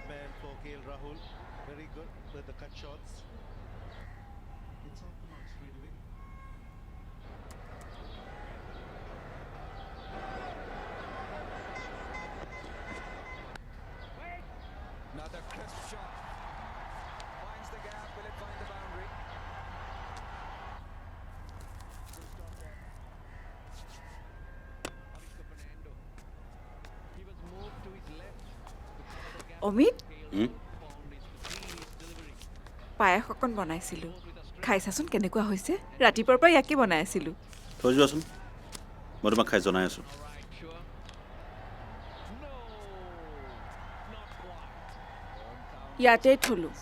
man for KL Rahul. Very good with the cut shots. It's all come out straight away. Another crisp shot. Finds the gap. Will it find the boundary? Amit পায়স অকণ বনাইছিলোঁ খাই চাচোন কেনেকুৱা হৈছে ৰাতিপুৱাৰ পৰা ইয়াকে বনাই আছিলোঁ থৈ যোৱাচোন মই তোমাক খাই জনাই আছোঁ ইয়াতে থলোঁ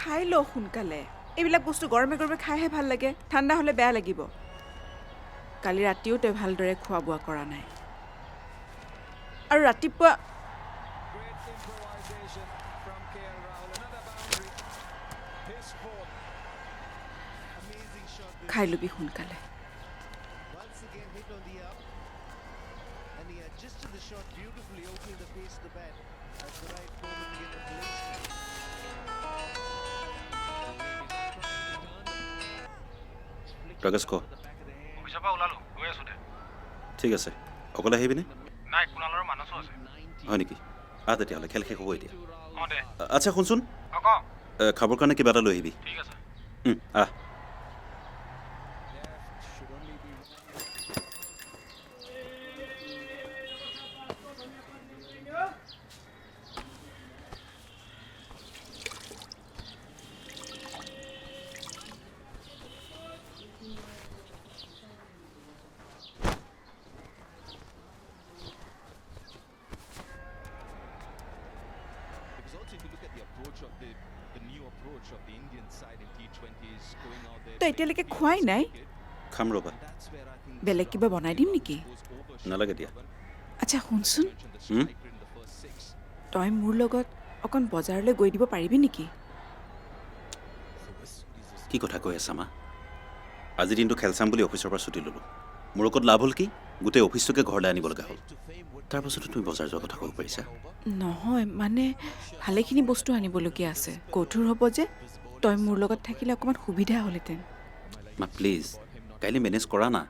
খাই লওঁ সোনকালে এইবিলাক বস্তু গৰমে গৰমে খাইহে ভাল লাগে ঠাণ্ডা হ'লে বেয়া লাগিব কালি ৰাতিও তই ভালদৰে খোৱা বোৱা কৰা নাই আৰু ৰাতিপুৱা খাই লবি সোনকালে Once again hit on the up. And he adjusted the shot beautifully, opening the pace of the bat at the right moment to get the placement. Rakesh ক অফিচৰ পৰা ওলালো গৈ আছো দে ঠিক আছে অকলে আহিবিনে নাই কুণালৰ মানসো আছে হয় নেকি তেতিয়াহ'লে খেল শেষ হ'ব এতিয়া অঁ দে আচ্ছা শুনচোন অঁ ক খাবৰ কাৰণে কিবা এটা লৈ আহিবি ঠিক আছে আহ তই এতিয়ালৈকে খোৱাই নাই খাম ৰ'বা বেলেগ কিবা বনাই দিম নেকি নালাগে দিয়া আচ্ছা শুনচোন তই মোৰ লগত অকণ বজাৰলৈ গৈ দিব পাৰিবি নেকি কি কথা কৈ আছা মা আজি দিনটো খেল চাম বুলি অফিচৰ পৰা ছুটি ল'লোঁ মোৰ লগত লাভ হ'ল কি গোটেই অফিচটোকে ঘৰলৈ আনিব লগা হ'ল তাৰপাছতো তুমি বজাৰ যোৱাৰ কথা ক'ব পাৰিছা নহয় মানে ভালেখিনি বস্তু আনিবলগীয়া আছে কঠোৰ হ'ব যে তই মোৰ লগত থাকিলে অকণমান সুবিধা হ'লহেঁতেন মা প্লিজ কাইলৈ মেনেজ কৰা না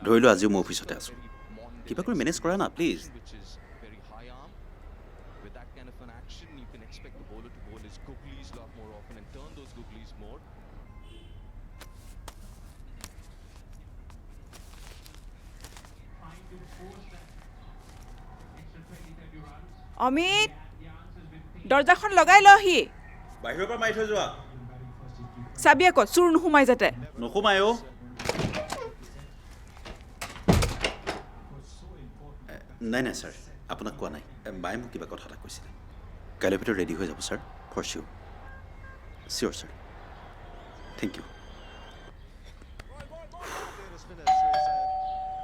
ধৰিলোঁ আজিও মই অফিচতে আছোঁ কিবা কৰি মেনেজ কৰা না প্লিজ অমিত দৰ্জাখন লগাই লহি বাহিৰৰ পৰা মাৰি থৈ যোৱা চাবি আকৌ চোৰ নোসোমাই যাতে নোসোমাই অ' নাই নাই ছাৰ আপোনাক কোৱা নাই বায়ে মোক কিবা কথা এটা কৈছিলে কাইলৈ ভিতৰত ৰেডি হৈ যাব sir for sure sure sir thank you The spinner Xahid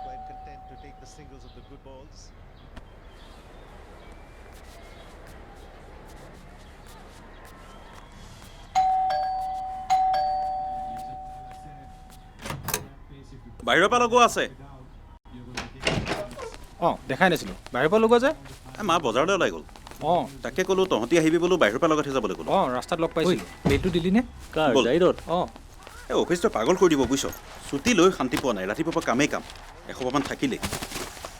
quite content to take the singles of the good balls. বাহিৰৰ পৰা লগোৱা আছে অঁ দেখাই নাছিলোঁ বাহিৰৰ পৰা লগোৱা যে মা বজাৰলৈ ওলাই গ'ল অঁ তাকে ক'লোঁ তহঁতি আহিবি বোলো বাহিৰৰ পৰা লগাই থৈ যাবলৈ ক'লোঁ অঁ ৰাস্তাত লগ পাইছিলোঁ বেলটো দিলি নে ব'ল। অঁ এই অফিচটো পাগল কৰি দিব বুজিছ ছুটি লৈ শান্তি পোৱা নাই ৰাতিপুৱাৰ পৰা কামেই কাম এসোপামান থাকিলে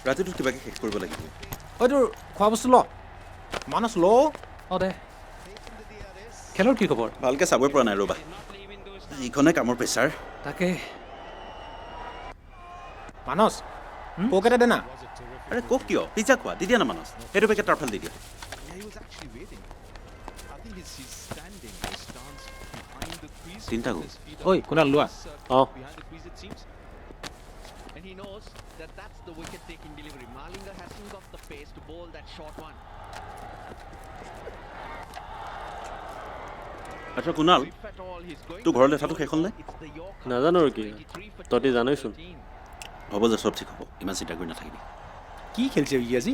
ৰাতিটো কিবাকৈ শেষ কৰিব লাগিব ঐ তোৰ খোৱা বস্তু ল মানস ল অঁ দে খেলৰ কি খবৰ ভালকৈ চাবই পৰা নাই ৰ'বা যিখনে কামৰ প্ৰেছাৰ তাকে মানস কোক এটা দে না আৰে কক কিয় পিজ্জা খোৱা দি দিয়া না মানস সেইটো পেকেট তাৰফালে দি দিয়া Yeah, he was actually waiting. I think he's standing, his stance behind the crease. তিনিটা গ'ল His feet ঐ কুণাল লোৱা অঁ behind the crease, it seems. And he knows that that's the wicket-taking delivery. Malinga hasn't got the pace to bowl that short one. আচ্ছা Kunal If at all he's going তোৰ ঘৰৰ লেঠাটো শেষ হ'ল নে it's the Yorker. নাজানো আৰু কি 23 for তহঁতি জানইচোন 13. হ'ব যে চব ঠিক হ'ব ইমান চিন্তা কৰি নাথাকিবি কি খেলিছে ই আজি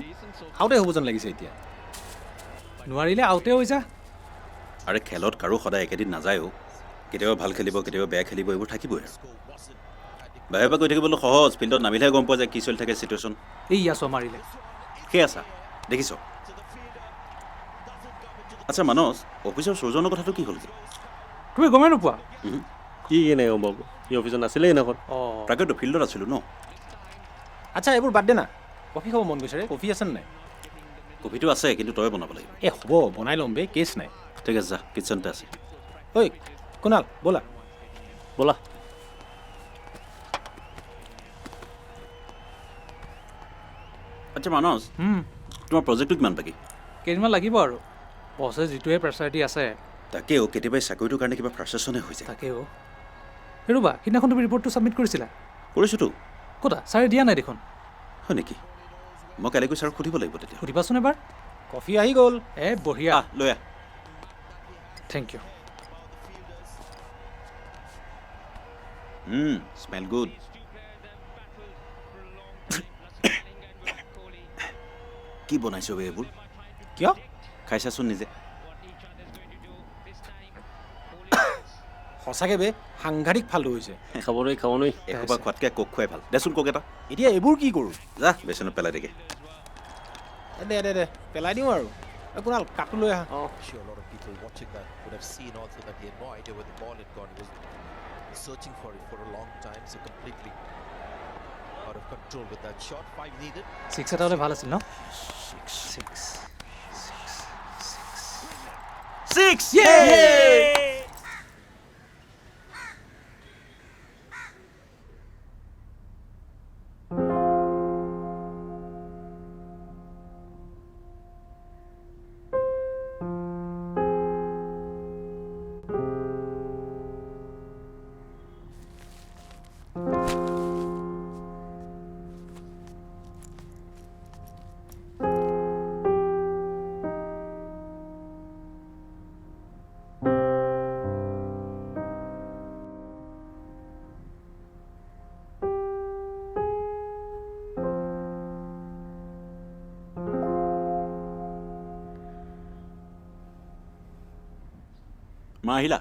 আউটে হ'ব যেন লাগিছে এতিয়া নোৱাৰিলে আউটে হৈ যা আৰে খেলত কাৰো সদায় একেদিন নাযায়ো কেতিয়াবা ভাল খেলিব কেতিয়াবা বেয়া খেলিব এইবোৰ থাকিবই আৰু বাহিৰৰ পৰা গৈ থাকিবলৈ সহজ ফিল্ডত নামিলেহে গম পোৱা যায় কি চলি থাকে চিটুৱেশ্যন এই ইয়াছ মাৰিলে সেই আছা দেখিছ আচ্ছা মানস অফিচৰ চৌজনৰ কথাটো কি হ'লগে তুমি গমেই নোপোৱা কি কেনে গম পাব সি অফিচত নাছিলে সেইদিনাখন অঁ তাকেতো ফিল্ডত আছিলোঁ ন আচ্ছা এইবোৰ বাদ দে না কফি খাব মন গৈছে ৰে কফি আছে নাই কফিটো আছে কিন্তু তই বনাব লাগিব এই হ'ব বনাই ল'ম বে কেছ নাই ঠিক আছে যা কিটচেনতে আছে ঐ কুণাল ব'লা ব'লা আচ্ছা মানস তোমাৰ প্ৰজেক্টটো কিমান বাকী কেইদিনমান লাগিব আৰু বছে যিটোৱে প্ৰেছাৰ দি আছে তাকেও কেতিয়াবা চাকৰিটোৰ কাৰণে কিবা ফ্ৰাষ্ট্ৰেশ্যনে হৈ যায় তাকেও ৰ'বা সিদিনাখন তুমি ৰিপৰ্টটো ছাবমিট কৰিছিলা কৰিছোঁতো ক'তা ছাৰে দিয়া নাই দেখোন হয় নেকি মই কাইলৈ গৈ ছাৰক সুধিব লাগিব তেতিয়া সুধিবাচোন এবাৰ কফি আহি গ'ল বঢ়িয়া লৈ আহ থেংক ইউ স্মেল গুড কি বনাইছো বে এইবোৰ কিয় খাইছাচোন নিজে সঁচাকৈ বে সাংঘাতিক ফাল্টু হৈছে খাব নোৱাৰি এসোপা খোৱাতকৈ কোক খুৱাই ভাল দেচোন কোক এটা এতিয়া এইবোৰ কি কৰোঁ যা বেচনত পেলাই দেগে দে পেলাই দিওঁ আৰু কুণাল কাপটো লৈ আহা Sure, a lot of people watching that would have seen also that he had no idea where the ball had gone. He was searching for it for a long time, so completely out of control with that shot. 5 needed. 6 এটা হ'লে ভাল আছিল ন 6 মা আহিলা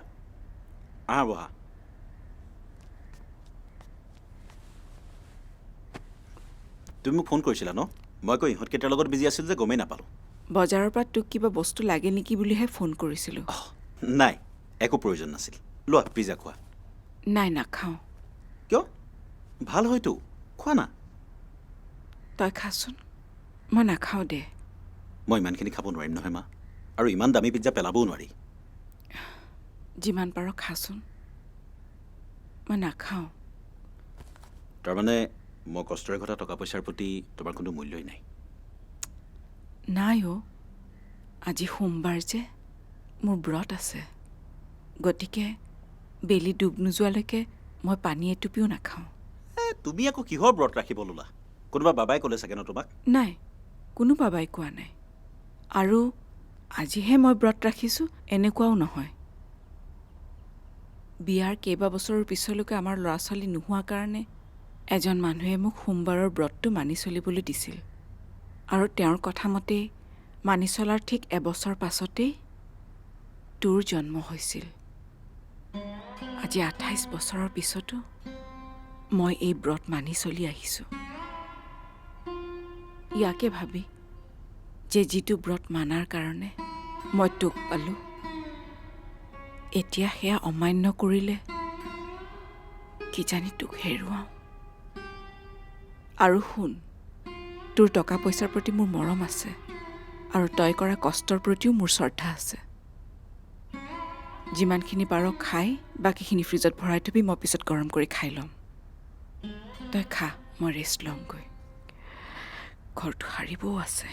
আহা বহা তুমি মোক ফোন কৰিছিলা ন মই আকৌ ইহঁতকেইটাৰ লগত বিজি আছিল যে গমেই নাপালোঁ বজাৰৰ পৰা তোক কিবা বস্তু লাগে নেকি বুলিহে ফোন কৰিছিলোঁ নাই একো প্ৰয়োজন নাছিল লোৱা পিজ্জা খোৱা নাই নাখাওঁ কিয় ভাল হয়তো খোৱা না তই খাচোন মই নাখাওঁ দে মই ইমানখিনি খাব নোৱাৰিম নহয় মা আৰু ইমান দামী পিজ্জা পেলাবও নোৱাৰি যিমান পাৰ খাচোন মই নাখাওঁ তাৰমানে মই কষ্টৰে ঘটা টকা পইচাৰ প্ৰতি তোমাৰ কোনো মূল্যই নাই নাই আজি সোমবাৰ যে মোৰ ব্ৰত আছে গতিকে বেলি ডুব নোযোৱালৈকে মই পানী এটুপিও নাখাওঁ তুমি আকৌ কিহৰ ব্ৰত ৰাখিব ল'লা কোনোবা বাবাই ক'লে চাগে ন তোমাক নাই কোনো বাবাই কোৱা নাই আৰু আজিহে মই ব্ৰত ৰাখিছোঁ এনেকুৱাও নহয় বিয়াৰ কেইবাবছৰৰ পিছলৈকে আমাৰ ল'ৰা ছোৱালী নোহোৱাৰ কাৰণে এজন মানুহে মোক সোমবাৰৰ ব্ৰতটো মানি চলিবলৈ দিছিল আৰু তেওঁৰ কথা মতেই মানি চলাৰ ঠিক এবছৰ পাছতেই তোৰ জন্ম হৈছিল আজি 28 বছৰৰ পিছতো মই এই ব্ৰত মানি চলি আহিছোঁ ইয়াকে ভাবি যে যিটো ব্ৰত মানাৰ কাৰণে মই তোক পালোঁ এতিয়া সেয়া অমান্য কৰিলে কিজানি তোক হেৰুৱাওঁ আৰু শুন তোৰ টকা পইচাৰ প্ৰতি মোৰ মৰম আছে আৰু তই কৰা কষ্টৰ প্ৰতিও মোৰ শ্ৰদ্ধা আছে যিমানখিনি পাৰ খাই বাকীখিনি ফ্ৰিজত ভৰাই থবি মই পিছত গৰম কৰি খাই ল'ম তই খা মই ৰেষ্ট ল'মগৈ ঘৰটো সাৰিবও আছে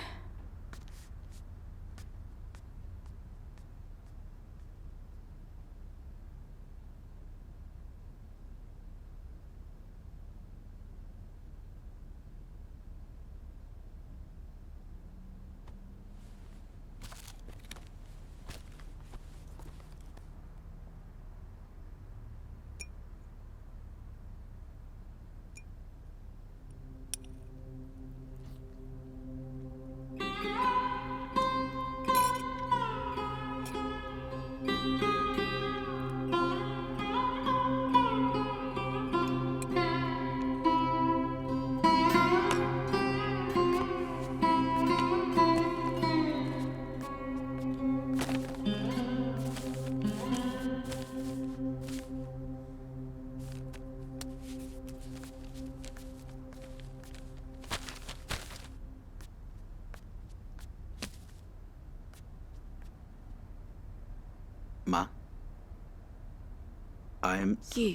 আই এম কি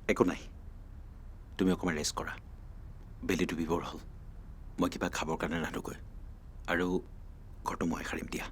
একো নাই তুমি অকণমান ৰেষ্ট কৰা বেলি ডুবিবৰ হ'ল মই কিবা খাবৰ কাৰণে ৰান্ধোগৈ আৰু ঘৰটো মই সাৰিম দিয়া